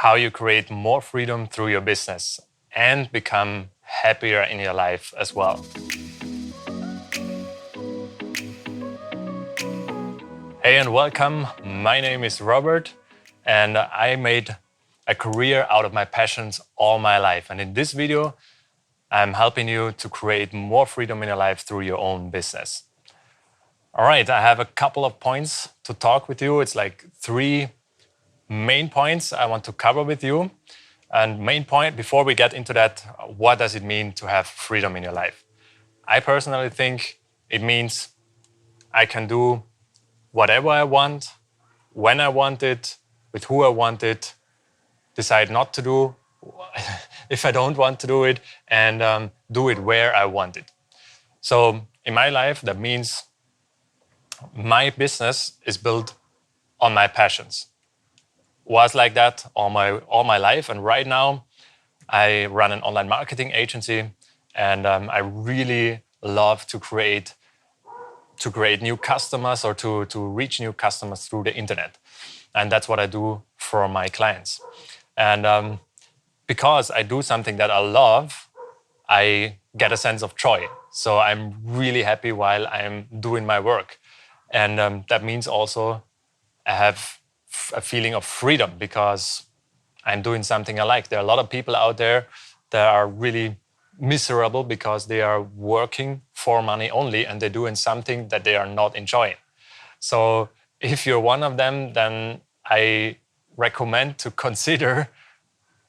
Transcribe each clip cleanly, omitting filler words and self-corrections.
how you create more freedom through your business and become happier in your life as well. Hey and welcome, my name is Robert and I made a career out of my passions all my life. And in this video, I'm helping you to create more freedom in your life through your own business. All right, I have a couple of points to talk with you. It's like 3 main points I want to cover with you. And main point, before we get into that, what does it mean to have freedom in your life? I personally think it means I can do whatever I want, when I want it, with who I want it, decide not to do if I don't want to do it, and do it where I want it. So in my life, that means my business is built on my passions. Was like that all my life, and right now I run an online marketing agency, and I really love to create new customers or to reach new customers through the internet, and that's what I do for my clients. And because I do something that I love, I get a sense of joy. So I'm really happy while I'm doing my work, and that means also I have a feeling of freedom because I'm doing something I like. There are a lot of people out there that are really miserable because they are working for money only and they're doing something that they are not enjoying. So if you're one of them, then I recommend to consider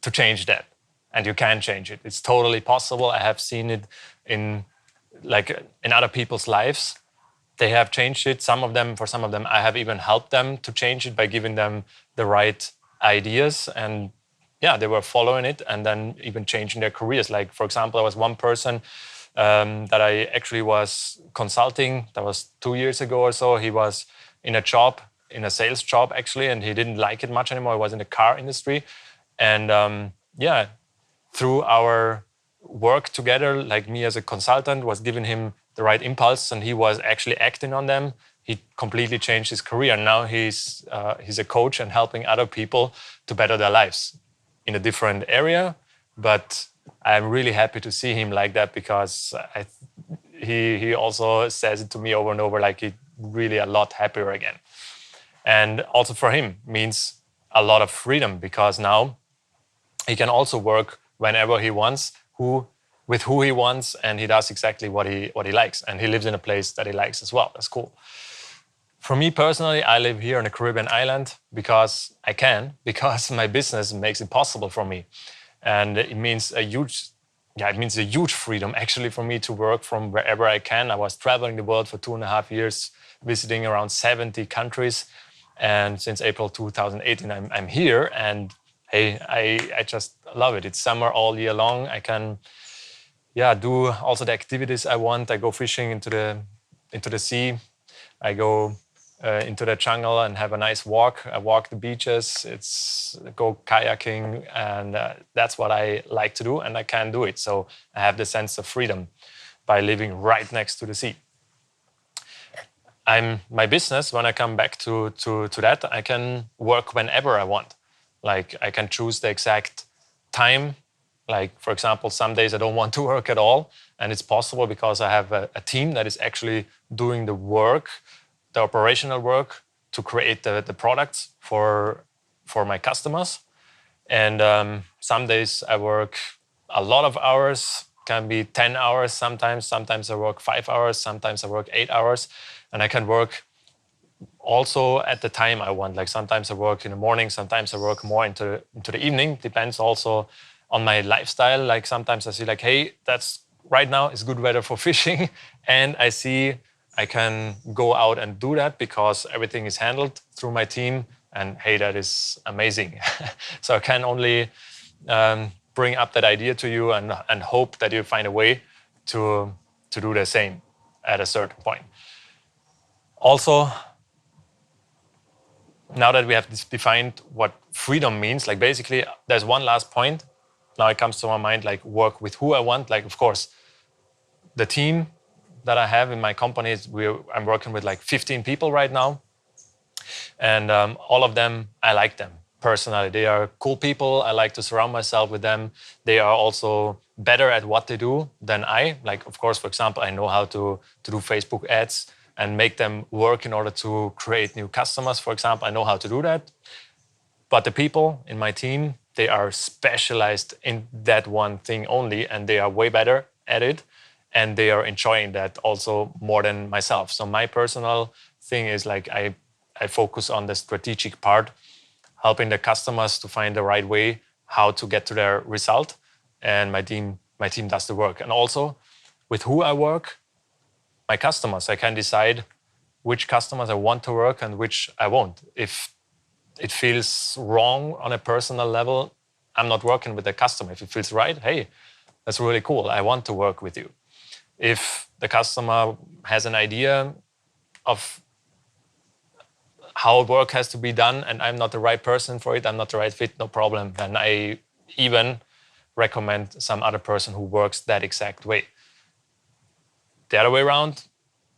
to change that. And you can change it. It's totally possible. I have seen it in other people's lives. They have changed it. For some of them, I have even helped them to change it by giving them the right ideas. And yeah, they were following it and then even changing their careers. Like, for example, there was one person that I actually was consulting. That was 2 years ago or so. He was in a sales job actually, and he didn't like it much anymore. He was in the car industry. And through our work together, like me as a consultant was giving him the right impulse, and he was actually acting on them. He completely changed his career. Now he's a coach and helping other people to better their lives in a different area. But I'm really happy to see him like that because he also says it to me over and over, like he's really a lot happier again. And also for him means a lot of freedom because now he can also work whenever he wants, with who he wants, and he does exactly what he likes. And he lives in a place that he likes as well. That's cool. For me personally, I live here on a Caribbean island because I can, because my business makes it possible for me. And it means a huge freedom actually for me to work from wherever I can. I was traveling the world for 2.5 years, visiting around 70 countries. And since April 2018, I'm here. And hey, I just love it. It's summer all year long. I can do also the activities I want. I go fishing into the sea. I go into the jungle and have a nice walk. I walk the beaches. Go kayaking, and that's what I like to do, and I can do it. So I have the sense of freedom by living right next to the sea. My business, when I come back to that, I can work whenever I want. Like I can choose the exact time. Like, for example, some days I don't want to work at all. And it's possible because I have a team that is actually doing the work, the operational work to create the products for my customers. And some days I work a lot of hours, can be 10 hours sometimes. Sometimes I work 5 hours, sometimes I work 8 hours. And I can work also at the time I want. Like sometimes I work in the morning, sometimes I work more into the evening. Depends also on my lifestyle. Like sometimes I see like, hey, that's right now is good weather for fishing. And I see I can go out and do that because everything is handled through my team. And hey, that is amazing. So I can only bring up that idea to you and hope that you find a way to do the same at a certain point. Also, now that we have defined what freedom means, like basically there's one last point. Now it comes to my mind, like work with who I want. Like, of course, the team that I have in my company, I'm working with like 15 people right now. And all of them, I like them. personally. They are cool people. I like to surround myself with them. They are also better at what they do than I. Like, of course, for example, I know how to do Facebook ads and make them work in order to create new customers, for example. I know how to do that. But the people in my team, they are specialized in that one thing only, and they are way better at it. And they are enjoying that also more than myself. So my personal thing is like I focus on the strategic part, helping the customers to find the right way how to get to their result. And my team does the work. And also with who I work, my customers, I can decide which customers I want to work and which I won't. If it feels wrong on a personal level, I'm not working with the customer. If it feels right, hey, that's really cool. I want to work with you. If the customer has an idea of how work has to be done and I'm not the right person for it, I'm not the right fit, no problem. Then I even recommend some other person who works that exact way. The other way around,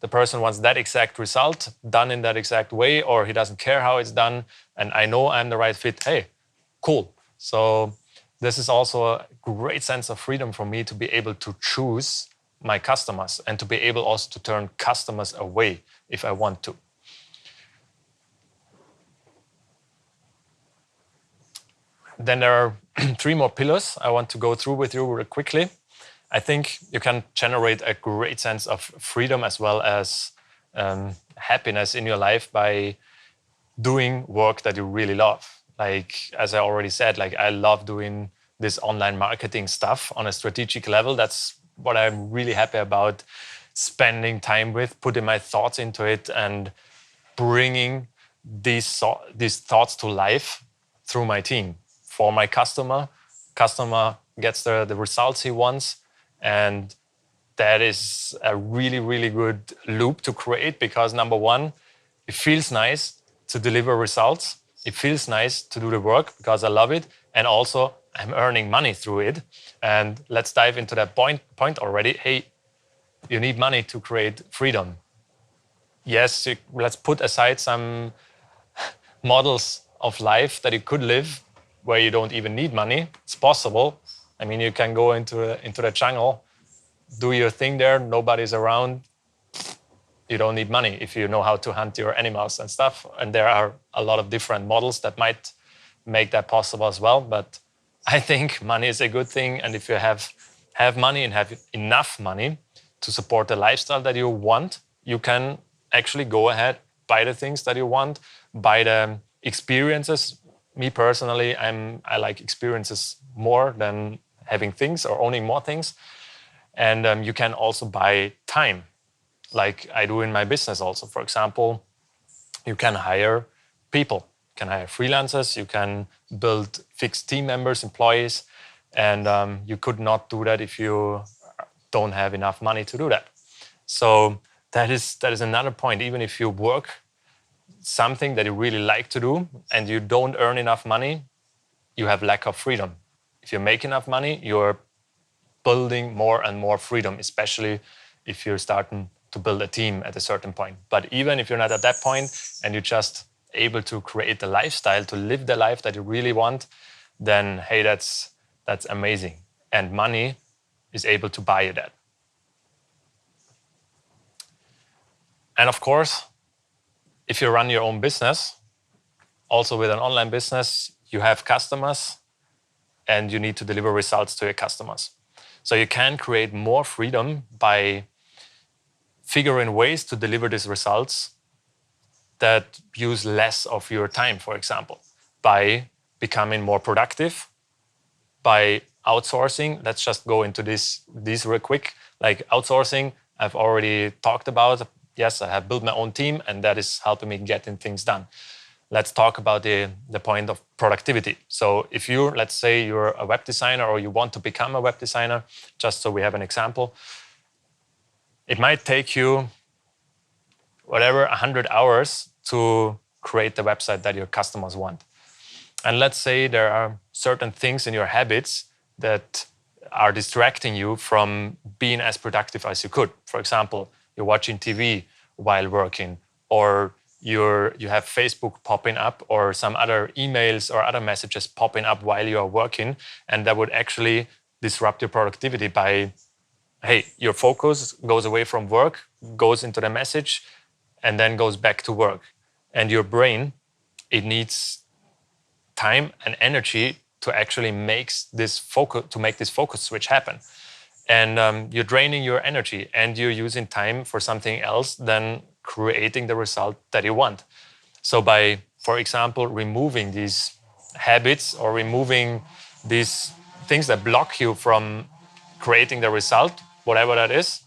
the person wants that exact result done in that exact way, or he doesn't care how it's done, and I know I'm the right fit, hey, cool. So this is also a great sense of freedom for me to be able to choose my customers and to be able also to turn customers away if I want to. Then there are 3 more pillars I want to go through with you really quickly. I think you can generate a great sense of freedom as well as happiness in your life by doing work that you really love. Like, as I already said, like I love doing this online marketing stuff on a strategic level. That's what I'm really happy about spending time with, putting my thoughts into it and bringing these thoughts to life through my team. For my customer gets the results he wants. And that is a really, really good loop to create because number one, it feels nice to deliver results. It feels nice to do the work because I love it. And also I'm earning money through it. And let's dive into that point already. Hey, you need money to create freedom. Yes, let's put aside some models of life that you could live where you don't even need money. It's possible. I mean, you can go into the jungle, do your thing there, nobody's around. You don't need money if you know how to hunt your animals and stuff. And there are a lot of different models that might make that possible as well. But I think money is a good thing. And if you have money and have enough money to support the lifestyle that you want, you can actually go ahead, buy the things that you want, buy the experiences. Me personally, I like experiences more than having things or owning more things. And you can also buy time, like I do in my business also. For example, you can hire people, you can hire freelancers, you can build fixed team members, employees, and you could not do that if you don't have enough money to do that. So that is another point. Even if you work something that you really like to do and you don't earn enough money, you have lack of freedom. If you make enough money, you're building more and more freedom, especially if you're starting to build a team at a certain point. But even if you're not at that point and you're just able to create the lifestyle, to live the life that you really want, then hey, that's amazing. And money is able to buy you that. And of course, if you run your own business, also with an online business, you have customers and you need to deliver results to your customers. So you can create more freedom by figuring ways to deliver these results that use less of your time, for example, by becoming more productive, by outsourcing. Let's just go into this real quick. Like outsourcing, I've already talked about. Yes, I have built my own team and that is helping me getting things done. Let's talk about the point of productivity. So if let's say you're a web designer or you want to become a web designer, just so we have an example, it might take you 100 hours to create the website that your customers want. And let's say there are certain things in your habits that are distracting you from being as productive as you could. For example, you're watching TV while working, or you have Facebook popping up or some other emails or other messages popping up while you are working, and that would actually disrupt your productivity by, hey, your focus goes away from work, goes into the message, and then goes back to work. And your brain, it needs time and energy to actually make this focus switch happen. And you're draining your energy and you're using time for something else than creating the result that you want. So by, for example, removing these habits or removing these things that block you from creating the result, whatever that is,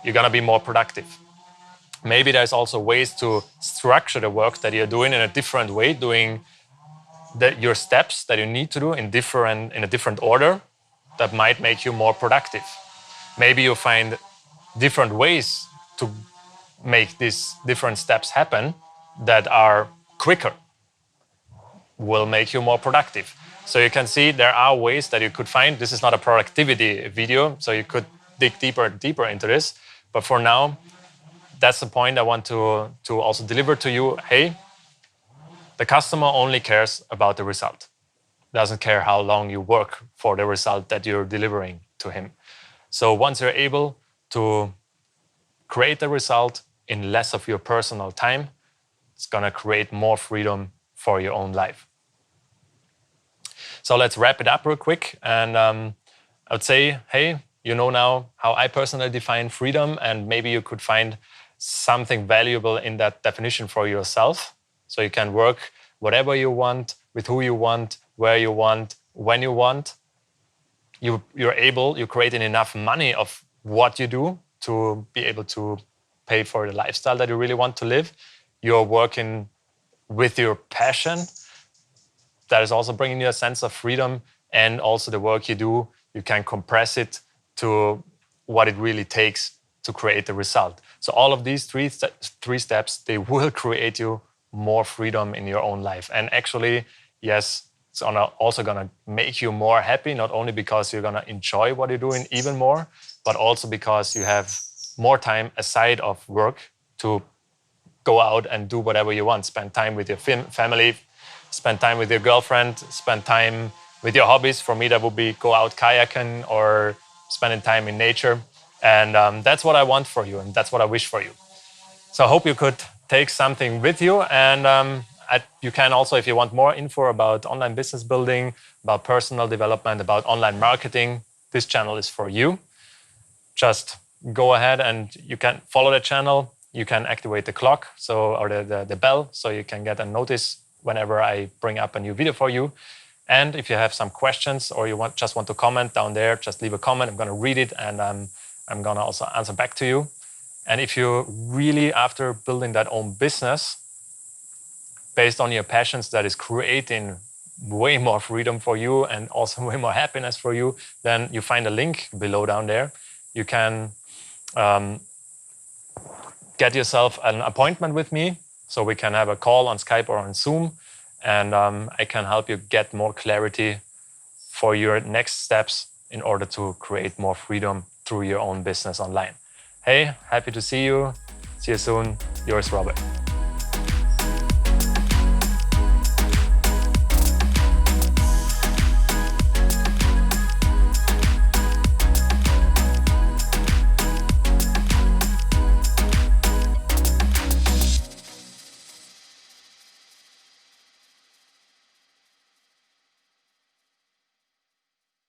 you're gonna be more productive. Maybe there's also ways to structure the work that you're doing in a different way, doing your steps that you need to do in a different order that might make you more productive. Maybe you find different ways to make these different steps happen that are quicker, will make you more productive. So you can see there are ways that you could find. This is not a productivity video, so you could dig deeper and deeper into this. But for now, that's the point I want to also deliver to you. Hey, the customer only cares about the result. Doesn't care how long you work for the result that you're delivering to him. So once you're able to create the result in less of your personal time, it's gonna create more freedom for your own life. So let's wrap it up real quick. And I would say, hey, you know now how I personally define freedom, and maybe you could find something valuable in that definition for yourself. So you can work whatever you want, with who you want, where you want, when you want. You're creating enough money of what you do to be able to pay for the lifestyle that you really want to live. You're working with your passion. That is also bringing you a sense of freedom, and also the work you do, you can compress it to what it really takes to create the result. So all of these three steps, they will create you more freedom in your own life. And actually, yes, it's also gonna make you more happy, not only because you're gonna enjoy what you're doing even more, but also because you have more time aside of work to go out and do whatever you want. Spend time with your family, spend time with your girlfriend, spend time with your hobbies. For me, that would be go out kayaking or spending time in nature. And that's what I want for you, and that's what I wish for you. So I hope you could take something with you. And you can also, if you want more info about online business building, about personal development, about online marketing, this channel is for you. Just go ahead and you can follow the channel. You can activate the clock, or the bell, so you can get a notice whenever I bring up a new video for you. And if you have some questions or you just want to comment down there, just leave a comment. I'm going to read it, and I'm going to also answer back to you. And if you really, after building that own business, based on your passions, that is creating way more freedom for you and also way more happiness for you, then you find a link below down there. You can get yourself an appointment with me, so we can have a call on Skype or on Zoom, and I can help you get more clarity for your next steps in order to create more freedom through your own business online. Hey, happy to see you. See you soon. Yours, Robert.